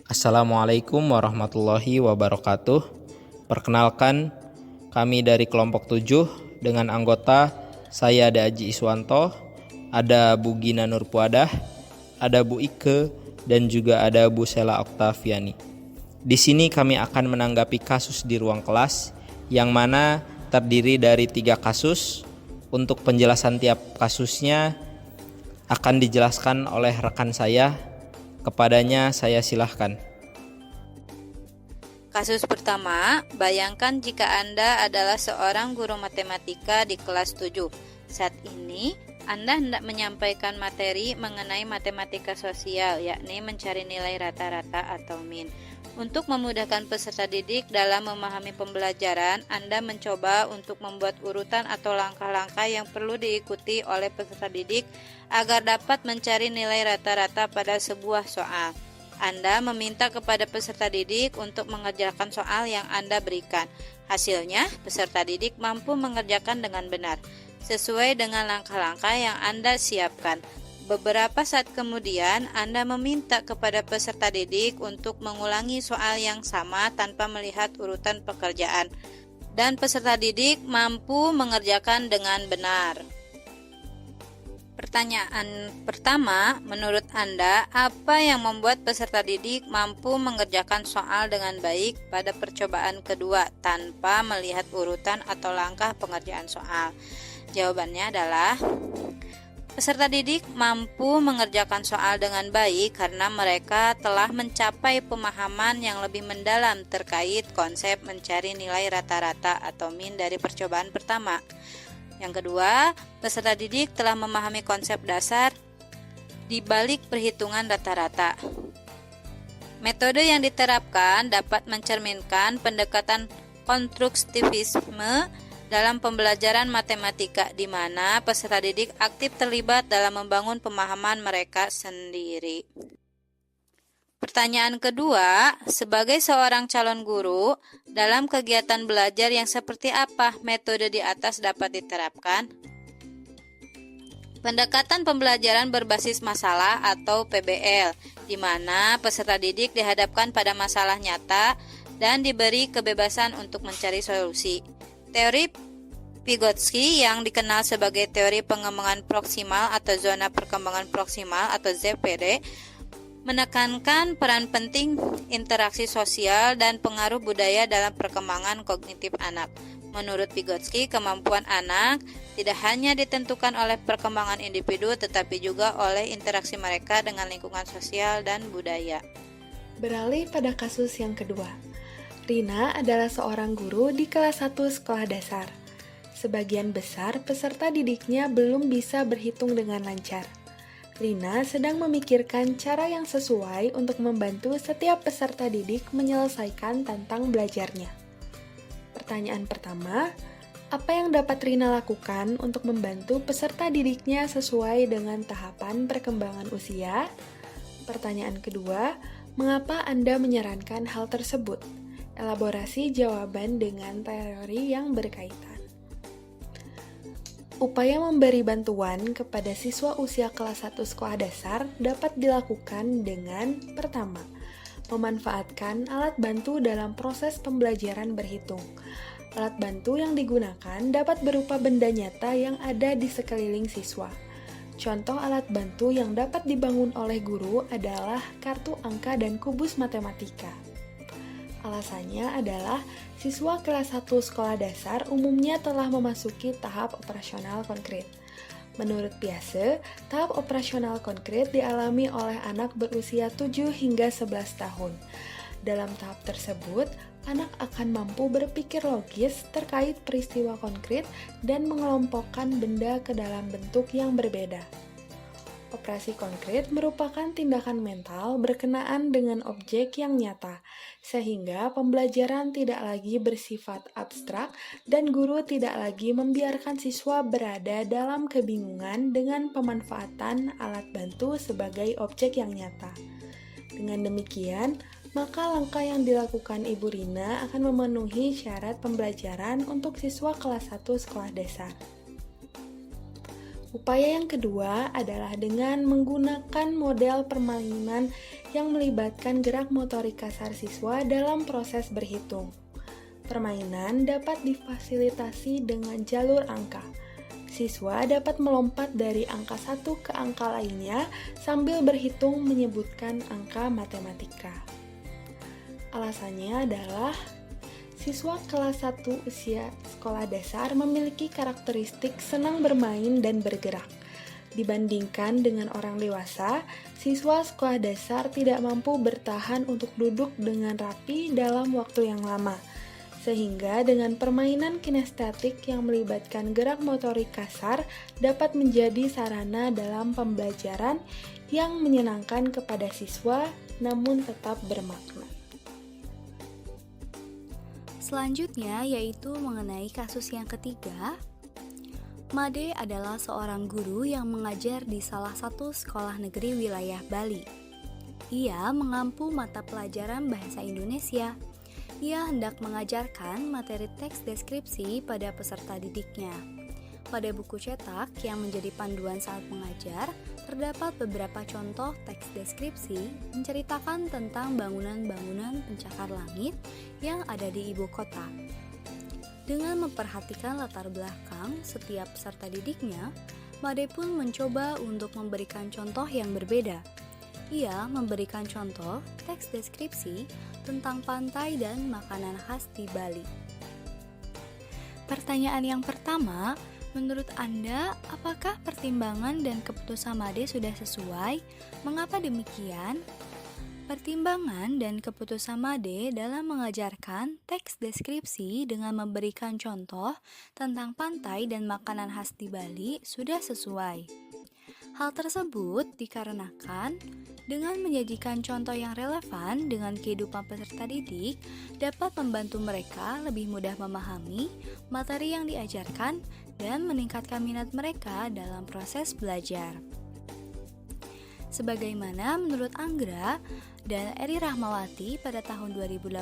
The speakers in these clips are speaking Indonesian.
Assalamualaikum warahmatullahi wabarakatuh. Perkenalkan, kami dari kelompok 7 dengan anggota saya ada Aji Iswanto, ada Bu Gina Nurpuadah, ada Bu Ike, dan juga ada Bu Sela Oktaviani. Di sini kami akan menanggapi kasus di ruang kelas yang mana terdiri dari 3 kasus. Untuk penjelasan tiap kasusnya akan dijelaskan oleh rekan saya. Kepadanya saya silahkan. Kasus pertama, bayangkan jika Anda adalah seorang guru matematika di kelas 7. Saat ini, Anda hendak menyampaikan materi mengenai matematika sosial, yakni mencari nilai rata-rata atau min. Untuk memudahkan peserta didik dalam memahami pembelajaran, Anda mencoba untuk membuat urutan atau langkah-langkah yang perlu diikuti oleh peserta didik agar dapat mencari nilai rata-rata pada sebuah soal. Anda meminta kepada peserta didik untuk mengerjakan soal yang Anda berikan. Hasilnya, peserta didik mampu mengerjakan dengan benar, sesuai dengan langkah-langkah yang Anda siapkan. Beberapa saat kemudian, Anda meminta kepada peserta didik untuk mengulangi soal yang sama tanpa melihat urutan pekerjaan, dan peserta didik mampu mengerjakan dengan benar. Pertanyaan pertama, menurut Anda, apa yang membuat peserta didik mampu mengerjakan soal dengan baik pada percobaan kedua tanpa melihat urutan atau langkah pengerjaan soal? Jawabannya adalah peserta didik mampu mengerjakan soal dengan baik karena mereka telah mencapai pemahaman yang lebih mendalam terkait konsep mencari nilai rata-rata atau min dari percobaan pertama. Yang kedua, peserta didik telah memahami konsep dasar di balik perhitungan rata-rata. Metode yang diterapkan dapat mencerminkan pendekatan konstruktivisme dalam pembelajaran matematika, di mana peserta didik aktif terlibat dalam membangun pemahaman mereka sendiri. Pertanyaan kedua, sebagai seorang calon guru, dalam kegiatan belajar yang seperti apa metode di atas dapat diterapkan? Pendekatan pembelajaran berbasis masalah atau PBL, di mana peserta didik dihadapkan pada masalah nyata dan diberi kebebasan untuk mencari solusi. Teori Vygotsky yang dikenal sebagai teori pengembangan proksimal atau zona perkembangan proksimal atau ZPD menekankan peran penting interaksi sosial dan pengaruh budaya dalam perkembangan kognitif anak. Menurut Vygotsky, kemampuan anak tidak hanya ditentukan oleh perkembangan individu tetapi juga oleh interaksi mereka dengan lingkungan sosial dan budaya. Beralih pada kasus yang kedua. Rina adalah seorang guru di kelas 1 sekolah dasar. Sebagian besar peserta didiknya belum bisa berhitung dengan lancar. Rina sedang memikirkan cara yang sesuai untuk membantu setiap peserta didik menyelesaikan tentang belajarnya. Pertanyaan pertama, apa yang dapat Rina lakukan untuk membantu peserta didiknya sesuai dengan tahapan perkembangan usia? Pertanyaan kedua, mengapa Anda menyarankan hal tersebut? Elaborasi jawaban dengan teori yang berkaitan. Upaya memberi bantuan kepada siswa usia kelas 1 sekolah dasar dapat dilakukan dengan pertama, memanfaatkan alat bantu dalam proses pembelajaran berhitung. Alat bantu yang digunakan dapat berupa benda nyata yang ada di sekeliling siswa. Contoh alat bantu yang dapat dibangun oleh guru adalah kartu angka dan kubus matematika. Alasannya adalah siswa kelas 1 sekolah dasar umumnya telah memasuki tahap operasional konkret. Menurut Piaget, tahap operasional konkret dialami oleh anak berusia 7 hingga 11 tahun. Dalam tahap tersebut, anak akan mampu berpikir logis terkait peristiwa konkret dan mengelompokkan benda ke dalam bentuk yang berbeda. Operasi konkret merupakan tindakan mental berkenaan dengan objek yang nyata, sehingga pembelajaran tidak lagi bersifat abstrak dan guru tidak lagi membiarkan siswa berada dalam kebingungan dengan pemanfaatan alat bantu sebagai objek yang nyata. Dengan demikian, maka langkah yang dilakukan Ibu Rina akan memenuhi syarat pembelajaran untuk siswa kelas 1 sekolah dasar. Upaya yang kedua adalah dengan menggunakan model permainan yang melibatkan gerak motorik kasar siswa dalam proses berhitung. Permainan dapat difasilitasi dengan jalur angka. Siswa dapat melompat dari angka satu ke angka lainnya sambil berhitung menyebutkan angka matematika. Alasannya adalah siswa kelas 1 usia sekolah dasar memiliki karakteristik senang bermain dan bergerak. Dibandingkan dengan orang dewasa, siswa sekolah dasar tidak mampu bertahan untuk duduk dengan rapi dalam waktu yang lama. Sehingga dengan permainan kinestetik yang melibatkan gerak motorik kasar dapat menjadi sarana dalam pembelajaran yang menyenangkan kepada siswa namun tetap bermakna. Selanjutnya yaitu mengenai kasus yang ketiga. Made adalah seorang guru yang mengajar di salah satu sekolah negeri wilayah Bali. Ia mengampu mata pelajaran bahasa Indonesia. Ia hendak mengajarkan materi teks deskripsi pada peserta didiknya. Pada buku cetak yang menjadi panduan saat mengajar, terdapat beberapa contoh teks deskripsi menceritakan tentang bangunan-bangunan pencakar langit yang ada di ibu kota. Dengan memperhatikan latar belakang setiap peserta didiknya, Made pun mencoba untuk memberikan contoh yang berbeda. Ia memberikan contoh teks deskripsi tentang pantai dan makanan khas di Bali. Pertanyaan yang pertama, menurut Anda, apakah pertimbangan dan keputusan Made sudah sesuai? Mengapa demikian? Pertimbangan dan keputusan Made dalam mengajarkan teks deskripsi dengan memberikan contoh tentang pantai dan makanan khas di Bali sudah sesuai. Hal tersebut dikarenakan dengan menyajikan contoh yang relevan dengan kehidupan peserta didik dapat membantu mereka lebih mudah memahami materi yang diajarkan dan meningkatkan minat mereka dalam proses belajar. Sebagaimana menurut Anggra dan Eri Rahmawati pada tahun 2018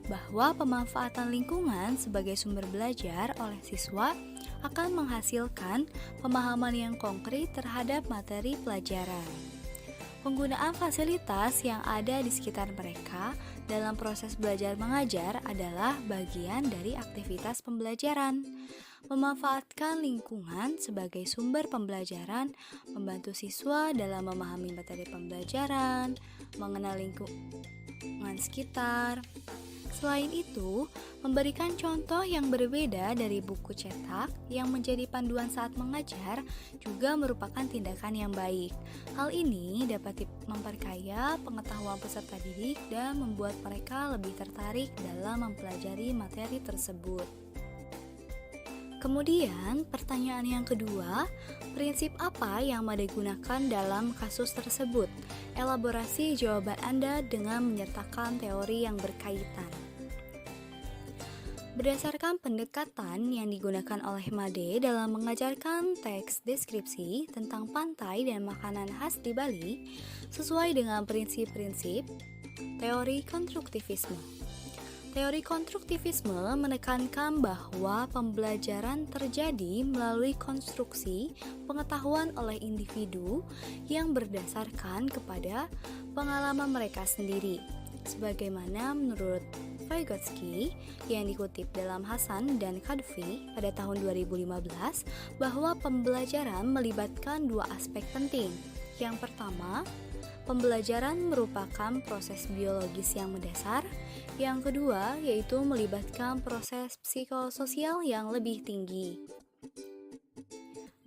bahwa pemanfaatan lingkungan sebagai sumber belajar oleh siswa akan menghasilkan pemahaman yang konkret terhadap materi pelajaran. Penggunaan fasilitas yang ada di sekitar mereka dalam proses belajar mengajar adalah bagian dari aktivitas pembelajaran. Memanfaatkan lingkungan sebagai sumber pembelajaran membantu siswa dalam memahami materi pembelajaran, mengenal lingkungan sekitar. Selain itu, memberikan contoh yang berbeda dari buku cetak yang menjadi panduan saat mengajar juga merupakan tindakan yang baik. Hal ini dapat memperkaya pengetahuan peserta didik dan membuat mereka lebih tertarik dalam mempelajari materi tersebut. Kemudian, pertanyaan yang kedua, prinsip apa yang Made gunakan dalam kasus tersebut? Elaborasi jawaban Anda dengan menyertakan teori yang berkaitan. Berdasarkan pendekatan yang digunakan oleh Made dalam mengajarkan teks deskripsi tentang pantai dan makanan khas di Bali, sesuai dengan prinsip-prinsip teori konstruktivisme. Teori konstruktivisme menekankan bahwa pembelajaran terjadi melalui konstruksi pengetahuan oleh individu yang berdasarkan kepada pengalaman mereka sendiri. Sebagaimana menurut Vygotsky yang dikutip dalam Hasan dan Kadfi pada tahun 2015 bahwa pembelajaran melibatkan dua aspek penting. Yang pertama, pembelajaran merupakan proses biologis yang mendasar. Yang kedua, yaitu melibatkan proses psikososial yang lebih tinggi.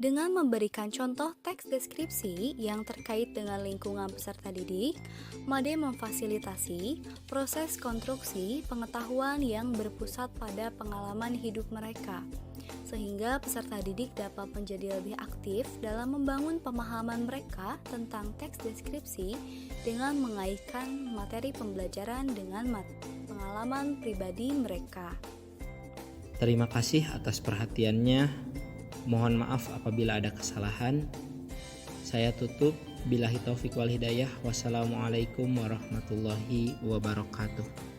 Dengan memberikan contoh teks deskripsi yang terkait dengan lingkungan peserta didik, Made memfasilitasi proses konstruksi pengetahuan yang berpusat pada pengalaman hidup mereka, sehingga peserta didik dapat menjadi lebih aktif dalam membangun pemahaman mereka tentang teks deskripsi dengan mengaitkan materi pembelajaran dengan pengalaman pribadi mereka. Terima kasih atas perhatiannya. Mohon maaf apabila ada kesalahan. Saya tutup. Billahi taufik wal hidayah. Wassalamualaikum warahmatullahi wabarakatuh.